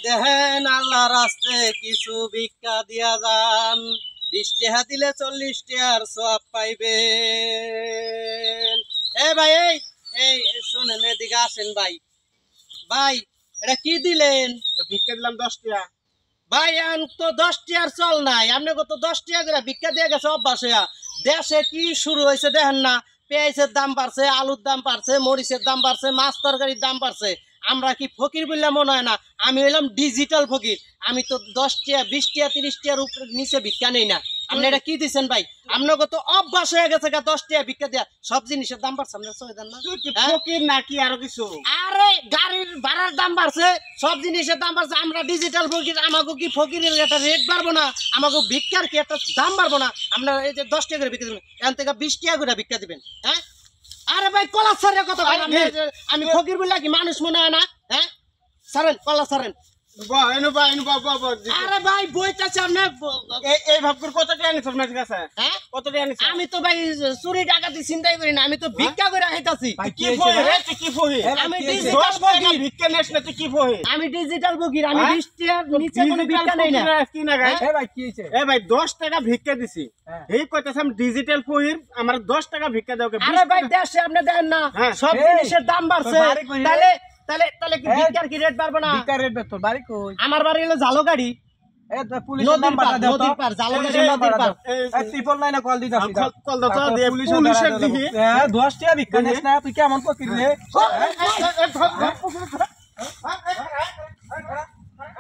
দেখেন আল্লাহর রাস্তে কিছু ভিক্ষা দিয়া যান, 20 টাকা দিলে 40 টাকার সওয়াব পাইবেন। ভাই এই শুনেন, এদিকে আসেন ভাই। ভাই এটা কি দিলেন? ভিক্ষা দিলাম 10 টাকা। ভাই আন তো 10 টাকার চল নাই, আপনি কত 10 টাকা করে ভিক্ষা দিয়ে গেছে অভ্যাস হইয়া। দেশে কি শুরু হয়েছে দেখেন না, পেঁয়াজের দাম বাড়ছে, আলুর দাম বাড়ছে, মরিচের দাম বাড়ছে, মাছ তরকারির দাম বাড়ছে। আমরা কি ফকির বললে মনে হয় না? আমি হইলাম ডিজিটাল ফকির। আমি তো 10 টাকা 20 টাকা 30 টাকার উপরে নিচে ভিক্ষা নেই না। আপনি এটা কি দিচ্ছেন ভাই? আপনাকে তো অভ্যাস হয়ে গেছে 10 টাকা ভিক্ষা দেয়া। সব জিনিসের দাম বাড়ছে, আপনার সবাই দেন না? তুই কি ফকির নাকি আরো কিছু? আরে গাড়ির ভাড়ার দাম বাড়ছে, সব জিনিসের দাম বাড়ছে। আমরা ডিজিটাল ফকির, আমাকে কি ফকিরের একটা রেট বাড়বো না? আমাকে ভিক্ষার কি একটা দাম বাড়বো না? আপনারা এই যে 10 টাকা করে ভিক্ষা দিবেন, এখান থেকে 20 টাকা করে ভিক্ষা দিবেন। হ্যাঁ আরে ভাই কলা সারের কথা বলেন। আমি ফকির বললে কি মানুষ মনে হয় না? হ্যাঁ সারেন, কলা সারেন। আরে ভাই বইতেছে আপনি এই ভাবকুর কত টাকা নিছ আপনার কাছে? হ্যাঁ কত টাকা নিছ? আমি তো ভাই চুরি ডাকাতি চিন্তাই করি না, আমি তো ভিক্ষা করে আইতাছি। কি ফকির রে? তুই কি ফকির? আমি ডিজিটাল 10 টাকা ভিক্ষা নেস না, তুই কি ফকির? আমি ডিজিটাল ফকির, আমি 20 টাকার নিচে কোনো ভিক্ষা নেই না। কি না গায়? ভাই কি হইছে? ভাই 10 টাকা ভিক্ষা দিছি। এই কইতাছ আমি ডিজিটাল ফকির, আমার 10 টাকা ভিক্ষা দাও কে? আরে ভাই দেশে আপনি দেন না, সব জিনিসের দাম বাড়ছে। তাহলে কি ভিক্ষার কি রেট বাড়বে না? ভিক্ষার রেট তোর বাড়ি কই? আমার বাড়ি হলো জালগাড়ি। পুলিশের নাম্বারটা দাও তো। নদীর পার, জালগাড়ি নদীর পার। ট্রিপল লাইনে কল দিতাছি। কল দাও তো, দিয়ে পুলিশের দিকে 10 টাকা ভিক্ষা নিস না, তুই কেমন ফকির রে?